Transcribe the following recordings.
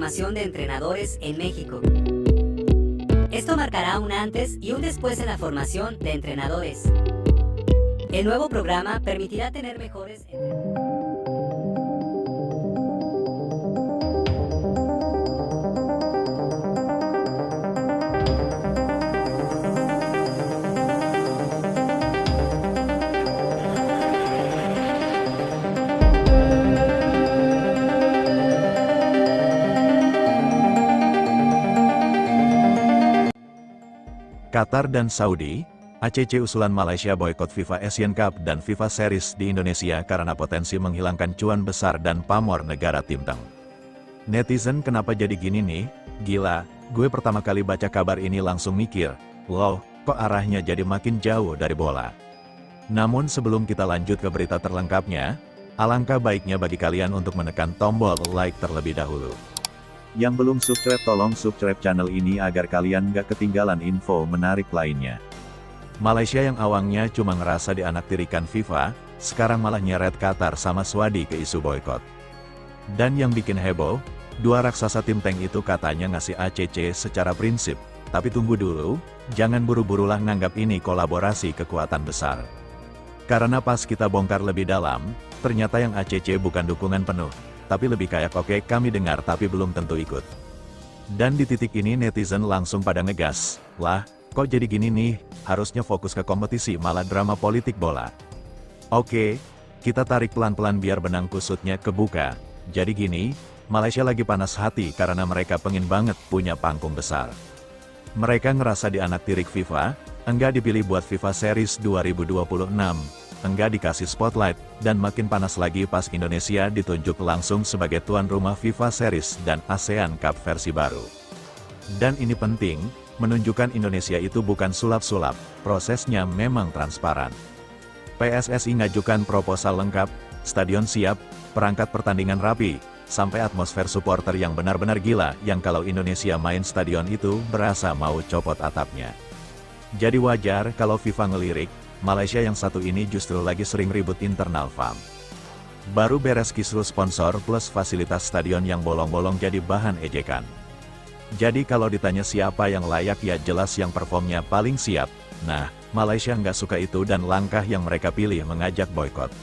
formación de entrenadores en México. Esto marcará un antes y un después en la formación de entrenadores. El nuevo programa permitirá tener mejores entrenadores. Qatar dan Saudi, ACC usulan Malaysia boykot FIFA Asian Cup dan FIFA Series di Indonesia karena potensi menghilangkan cuan besar dan pamor negara Timteng. Netizen kenapa jadi gini nih? Gila, gue pertama kali baca kabar ini langsung mikir, loh, kok arahnya jadi makin jauh dari bola. Namun sebelum kita lanjut ke berita terlengkapnya, alangkah baiknya bagi kalian untuk menekan tombol like terlebih dahulu. Yang belum subscribe tolong subscribe channel ini agar kalian gak ketinggalan info menarik lainnya. Malaysia yang awangnya cuma ngerasa dianaktirikan FIFA, sekarang malah nyeret Qatar sama Saudi ke isu boykot. Dan yang bikin heboh, dua raksasa Timteng itu katanya ngasih ACC secara prinsip, tapi tunggu dulu, jangan buru-burulah nganggap ini kolaborasi kekuatan besar. Karena pas kita bongkar lebih dalam, ternyata yang ACC bukan dukungan penuh, tapi lebih kayak oke kami dengar tapi belum tentu ikut. Dan di titik ini netizen langsung pada ngegas, lah, kok jadi gini nih, harusnya fokus ke kompetisi malah drama politik bola. Oke, kita tarik pelan-pelan biar benang kusutnya kebuka. Jadi gini, Malaysia lagi panas hati karena mereka pengen banget punya panggung besar. Mereka ngerasa dianaktirik FIFA, enggak dipilih buat FIFA Series 2026. Enggak dikasih spotlight, dan makin panas lagi pas Indonesia ditunjuk langsung sebagai tuan rumah FIFA Series dan ASEAN Cup versi baru. Dan ini penting, menunjukkan Indonesia itu bukan sulap-sulap, prosesnya memang transparan. PSSI ngajukan proposal lengkap, stadion siap, perangkat pertandingan rapi, sampai atmosfer supporter yang benar-benar gila yang kalau Indonesia main stadion itu berasa mau copot atapnya. Jadi wajar kalau FIFA ngelirik, Malaysia yang satu ini justru lagi sering ribut internal FAM. Baru beres kisru sponsor plus fasilitas stadion yang bolong-bolong jadi bahan ejekan. Jadi kalau ditanya siapa yang layak ya jelas yang performnya paling siap. Nah, Malaysia nggak suka itu dan langkah yang mereka pilih mengajak boykot.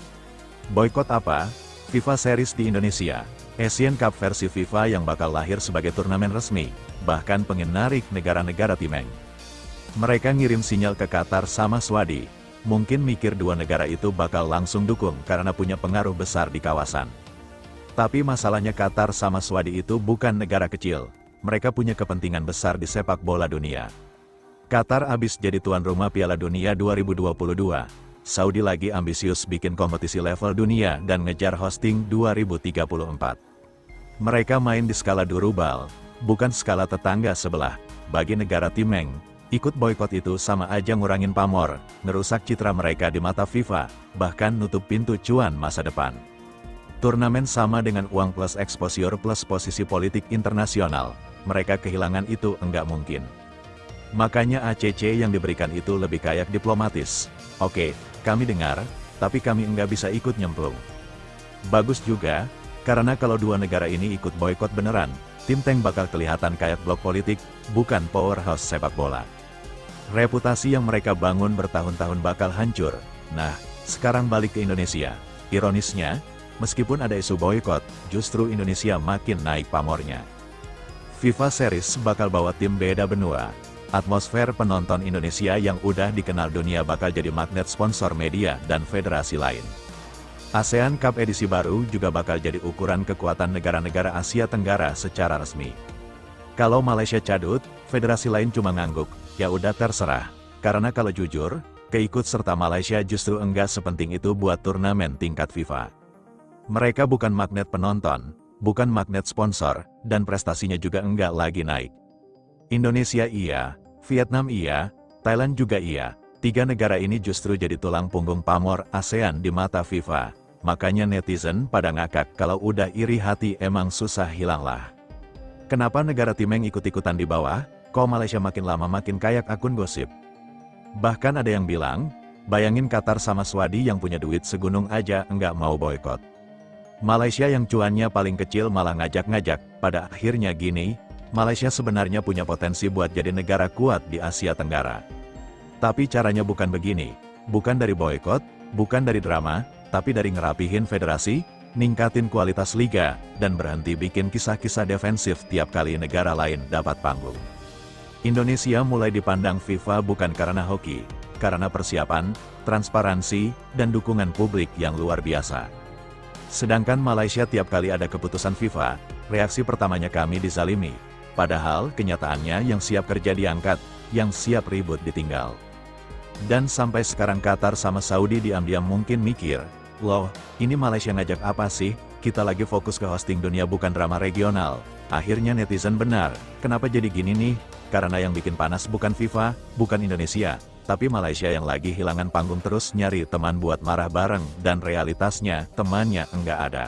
Boykot apa? FIFA Series di Indonesia, Asian Cup versi FIFA yang bakal lahir sebagai turnamen resmi, bahkan pengen narik negara-negara Timeng. Mereka ngirim sinyal ke Qatar sama Saudi. Mungkin mikir dua negara itu bakal langsung dukung karena punya pengaruh besar di kawasan. Tapi masalahnya Qatar sama Saudi itu bukan negara kecil. Mereka punya kepentingan besar di sepak bola dunia. Qatar abis jadi tuan rumah Piala Dunia 2022. Saudi lagi ambisius bikin kompetisi level dunia dan ngejar hosting 2034. Mereka main di skala durubal, bukan skala tetangga sebelah. Bagi negara Timeng, ikut boykot itu sama aja ngurangin pamor, ngerusak citra mereka di mata FIFA, bahkan nutup pintu cuan masa depan. Turnamen sama dengan uang plus exposure plus posisi politik internasional, mereka kehilangan itu enggak mungkin. Makanya ACC yang diberikan itu lebih kayak diplomatis. Oke, kami dengar, tapi kami enggak bisa ikut nyemplung. Bagus juga, karena kalau dua negara ini ikut boykot beneran, Timteng bakal kelihatan kayak blok politik, bukan powerhouse sepak bola. Reputasi yang mereka bangun bertahun-tahun bakal hancur. Nah, sekarang balik ke Indonesia. Ironisnya, meskipun ada isu boykot, justru Indonesia makin naik pamornya. FIFA Series bakal bawa tim beda benua. Atmosfer penonton Indonesia yang udah dikenal dunia bakal jadi magnet sponsor media dan federasi lain. ASEAN Cup edisi baru juga bakal jadi ukuran kekuatan negara-negara Asia Tenggara secara resmi. Kalau Malaysia cadut, federasi lain cuma ngangguk, ya udah terserah. Karena kalau jujur, keikut serta Malaysia justru enggak sepenting itu buat turnamen tingkat FIFA. Mereka bukan magnet penonton, bukan magnet sponsor, dan prestasinya juga enggak lagi naik. Indonesia iya, Vietnam iya, Thailand juga iya. Tiga negara ini justru jadi tulang punggung pamor ASEAN di mata FIFA. Makanya netizen pada ngakak kalau udah iri hati emang susah hilanglah. Kenapa negara Timeng ikut-ikutan di bawah? Kok Malaysia makin lama makin kayak akun gosip? Bahkan ada yang bilang, bayangin Qatar sama Saudi yang punya duit segunung aja enggak mau boykot. Malaysia yang cuannya paling kecil malah ngajak-ngajak. Pada akhirnya gini, Malaysia sebenarnya punya potensi buat jadi negara kuat di Asia Tenggara. Tapi caranya bukan begini. Bukan dari boykot, bukan dari drama, tapi dari ngerapihin federasi, ningkatin kualitas liga, dan berhenti bikin kisah-kisah defensif tiap kali negara lain dapat panggung. Indonesia mulai dipandang FIFA bukan karena hoki, karena persiapan, transparansi, dan dukungan publik yang luar biasa. Sedangkan Malaysia tiap kali ada keputusan FIFA, reaksi pertamanya kami dizalimi. Padahal kenyataannya yang siap kerja diangkat, yang siap ribut ditinggal. Dan sampai sekarang Qatar sama Saudi diam-diam mungkin mikir, loh, ini Malaysia ngajak apa sih? Kita lagi fokus ke hosting dunia bukan drama regional. Akhirnya netizen benar, kenapa jadi gini nih? Karena yang bikin panas bukan FIFA, bukan Indonesia, tapi Malaysia yang lagi hilangan panggung terus nyari teman buat marah bareng, dan realitasnya, temannya enggak ada.